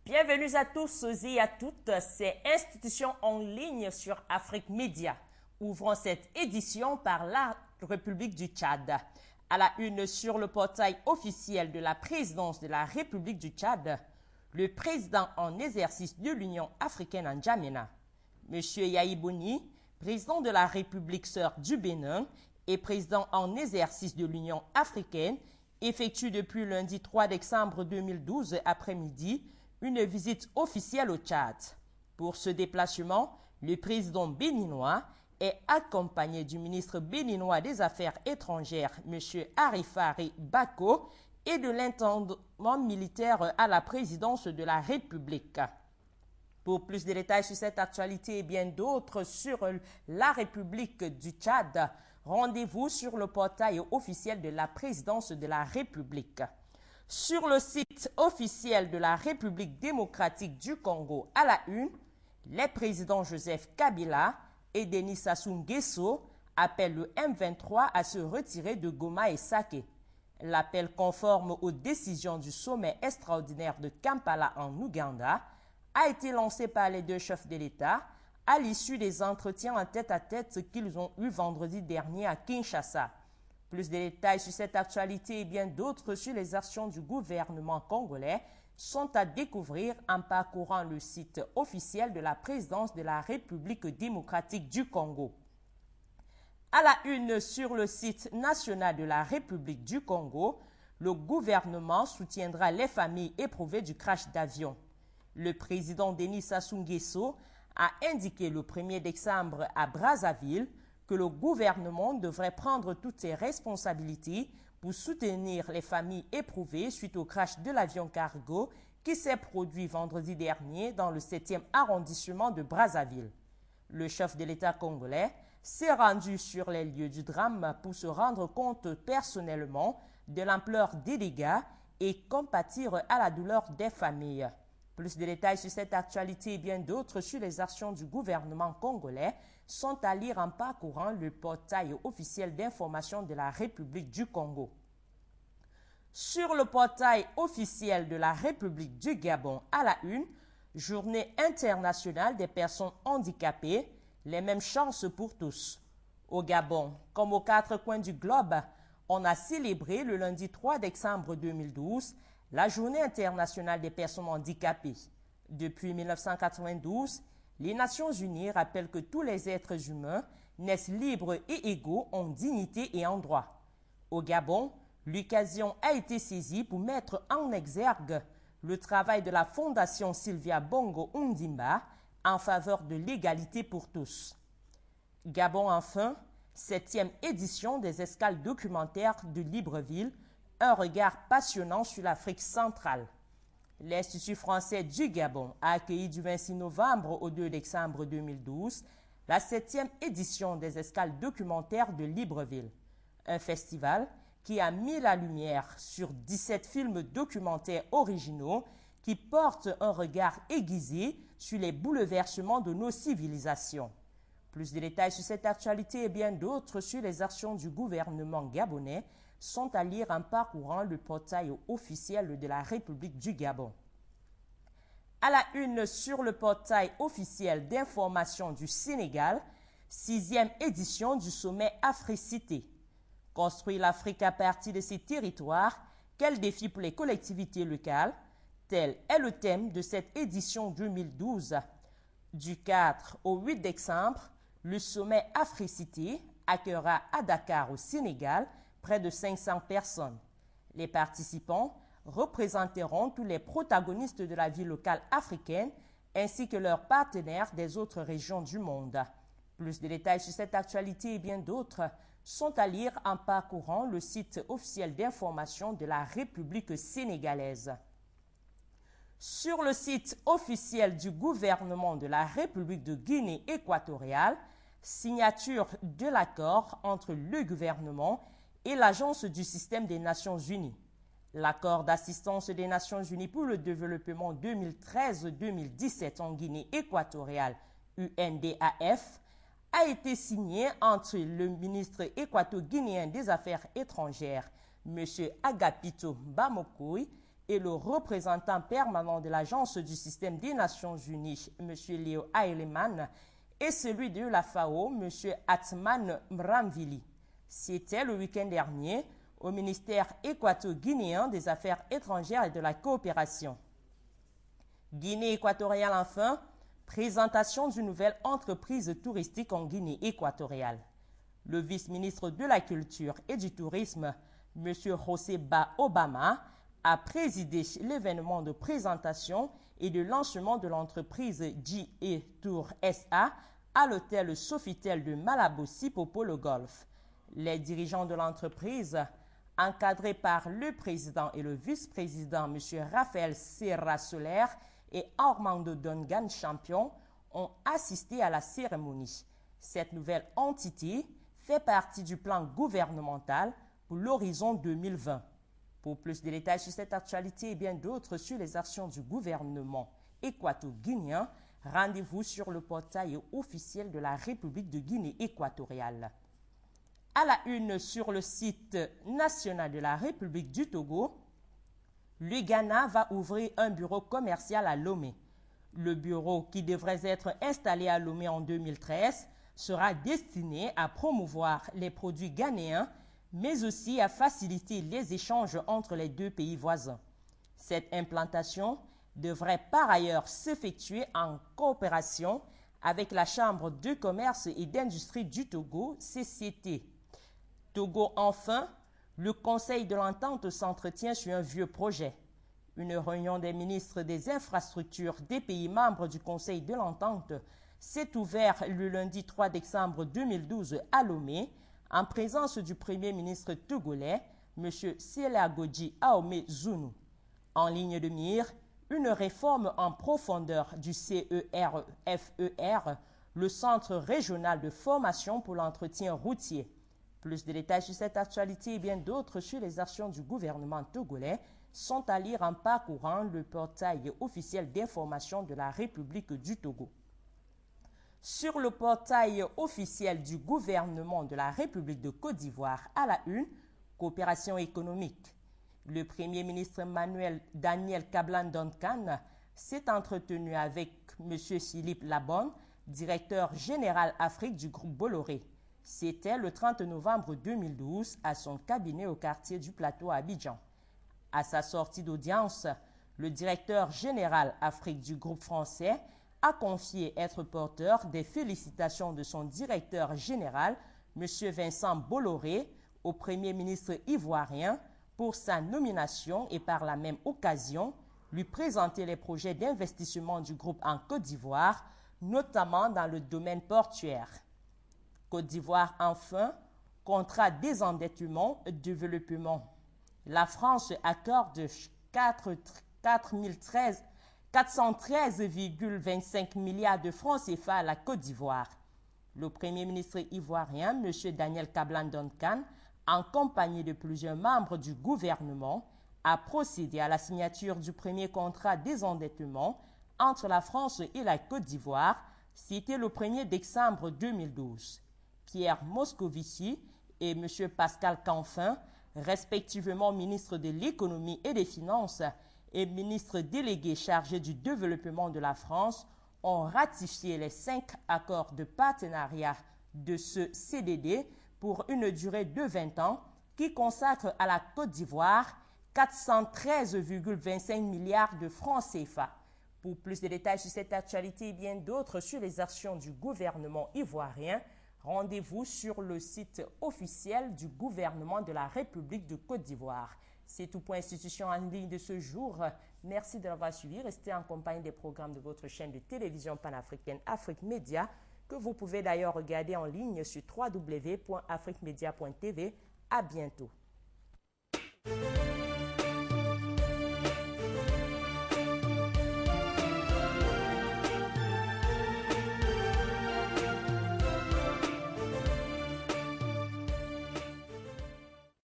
Bienvenue à tous et à toutes, c'est Institutions en ligne sur Afrique Média. Ouvrons cette édition par la République du Tchad. À la une sur le portail officiel de la présidence de la République du Tchad, le président en exercice de l'Union africaine en N'Djamena, M. Yahi Boni, président de la République sœur du Bénin et président en exercice de l'Union africaine, effectue depuis lundi 3 décembre 2012 après-midi une visite officielle au Tchad. Pour ce déplacement, le président béninois est accompagné du ministre béninois des Affaires étrangères, M. Arifari Bako, et de l'intendant militaire à la présidence de la République. Pour plus de détails sur cette actualité et bien d'autres sur la République du Tchad, rendez-vous sur le portail officiel de la présidence de la République. Sur le site officiel de la République démocratique du Congo, à la une, les présidents Joseph Kabila et Denis Sassou Nguesso appellent le M23 à se retirer de Goma et Sake. L'appel conforme aux décisions du sommet extraordinaire de Kampala en Ouganda a été lancé par les deux chefs de l'État à l'issue des entretiens en tête-à-tête qu'ils ont eus vendredi dernier à Kinshasa. Plus de détails sur cette actualité et bien d'autres sur les actions du gouvernement congolais sont à découvrir en parcourant le site officiel de la présidence de la République démocratique du Congo. À la une sur le site national de la République du Congo, le gouvernement soutiendra les familles éprouvées du crash d'avion. Le président Denis Sassou Nguesso a indiqué le 1er décembre à Brazzaville que le gouvernement devrait prendre toutes ses responsabilités pour soutenir les familles éprouvées suite au crash de l'avion cargo qui s'est produit vendredi dernier dans le 7e arrondissement de Brazzaville. Le chef de l'État congolais s'est rendu sur les lieux du drame pour se rendre compte personnellement de l'ampleur des dégâts et compatir à la douleur des familles. Plus de détails sur cette actualité et bien d'autres sur les actions du gouvernement congolais sont à lire en parcourant le portail officiel d'information de la République du Congo. Sur le portail officiel de la République du Gabon, à la une, Journée internationale des personnes handicapées, les mêmes chances pour tous. Au Gabon, comme aux quatre coins du globe, on a célébré le lundi 3 décembre 2012 la Journée internationale des personnes handicapées. Depuis 1992, les Nations unies rappellent que tous les êtres humains naissent libres et égaux en dignité et en droit. Au Gabon, l'occasion a été saisie pour mettre en exergue le travail de la Fondation Sylvia Bongo Ondimba en faveur de l'égalité pour tous. Gabon enfin, 7e édition des escales documentaires de Libreville, un regard passionnant sur l'Afrique centrale. L'Institut français du Gabon a accueilli du 26 novembre au 2 décembre 2012 la 7e édition des escales documentaires de Libreville, un festival qui a mis la lumière sur 17 films documentaires originaux qui portent un regard aiguisé sur les bouleversements de nos civilisations. Plus de détails sur cette actualité et bien d'autres sur les actions du gouvernement gabonais sont à lire en parcourant le portail officiel de la République du Gabon. À la une sur le portail officiel d'information du Sénégal, 6e édition du sommet Africité. Construire l'Afrique à partir de ses territoires, quel défi pour les collectivités locales? Tel est le thème de cette édition 2012. Du 4 au 8 décembre, le sommet Africité accueillera à Dakar au Sénégal près de 500 personnes. Les participants représenteront tous les protagonistes de la vie locale africaine ainsi que leurs partenaires des autres régions du monde. Plus de détails sur cette actualité et bien d'autres sont à lire en parcourant le site officiel d'information de la République sénégalaise. Sur le site officiel du gouvernement de la République de Guinée équatoriale, signature de l'accord entre le gouvernement et l'Agence du système des Nations unies. L'accord d'assistance des Nations unies pour le développement 2013-2017 en Guinée équatoriale, UNDAF, a été signé entre le ministre équato-guinéen des Affaires étrangères, M. Agapito Bamokoui, et le représentant permanent de l'Agence du système des Nations Unies, M. Leo Aileman, et celui de la FAO, M. Atman Mramvili. C'était le week-end dernier au ministère équato-guinéen des Affaires étrangères et de la coopération. Guinée équatoriale enfin, présentation d'une nouvelle entreprise touristique en Guinée équatoriale. Le vice-ministre de la Culture et du Tourisme, M. José Ba Obama, a présidé l'événement de présentation et de lancement de l'entreprise G&A Tour SA à l'hôtel Sofitel de Malabo-Sipopo pour le Golfe. Les dirigeants de l'entreprise, encadrés par le président et le vice-président M. Raphaël Serra Soler et Armando Dongan Champion, ont assisté à la cérémonie. Cette nouvelle entité fait partie du plan gouvernemental pour l'horizon 2020. Pour plus de détails sur cette actualité et bien d'autres sur les actions du gouvernement équato-guinéen, rendez-vous sur le portail officiel de la République de Guinée équatoriale. À la une sur le site national de la République du Togo, le Ghana va ouvrir un bureau commercial à Lomé. Le bureau, qui devrait être installé à Lomé en 2013, sera destiné à promouvoir les produits ghanéens, mais aussi à faciliter les échanges entre les deux pays voisins. Cette implantation devrait par ailleurs s'effectuer en coopération avec la Chambre de commerce et d'industrie du Togo, CCT. Togo enfin, le Conseil de l'entente s'entretient sur un vieux projet. Une réunion des ministres des infrastructures des pays membres du Conseil de l'entente s'est ouverte le lundi 3 décembre 2012 à Lomé, en présence du Premier ministre togolais, M. Selagodji Ahome Zounou. En ligne de mire, une réforme en profondeur du CERFER, le Centre régional de formation pour l'entretien routier. Plus de détails sur cette actualité et bien d'autres sur les actions du gouvernement togolais sont à lire en parcourant le portail officiel d'information de la République du Togo. Sur le portail officiel du gouvernement de la République de Côte d'Ivoire à la une, coopération économique. Le Premier ministre Daniel Kablan-Duncan s'est entretenu avec M. Philippe Labonne, directeur général Afrique du groupe Bolloré. C'était le 30 novembre 2012 à son cabinet au quartier du Plateau à Abidjan. À sa sortie d'audience, le directeur général Afrique du groupe français a confié être porteur des félicitations de son directeur général, M. Vincent Bolloré, au Premier ministre ivoirien pour sa nomination et par la même occasion, lui présenter les projets d'investissement du groupe en Côte d'Ivoire, notamment dans le domaine portuaire. Côte d'Ivoire enfin, contrat désendettement et développement. La France accorde 413,25 milliards de francs CFA à la Côte d'Ivoire. Le Premier ministre ivoirien, M. Daniel Kablan-Duncan, en compagnie de plusieurs membres du gouvernement, a procédé à la signature du premier contrat désendettement entre la France et la Côte d'Ivoire. C'était le 1er décembre 2012. Pierre Moscovici et M. Pascal Canfin, respectivement ministre de l'Économie et des Finances et ministre délégué chargé du développement de la France, ont ratifié les 5 accords de partenariat de ce CDD pour une durée de 20 ans qui consacre à la Côte d'Ivoire 413,25 milliards de francs CFA. Pour plus de détails sur cette actualité et bien d'autres sur les actions du gouvernement ivoirien, rendez-vous sur le site officiel du gouvernement de la République de Côte d'Ivoire. C'est tout pour Institution en ligne de ce jour. Merci de l'avoir suivi. Restez en compagnie des programmes de votre chaîne de télévision panafricaine Afrique Média, que vous pouvez d'ailleurs regarder en ligne sur www.afriquemedia.tv. À bientôt.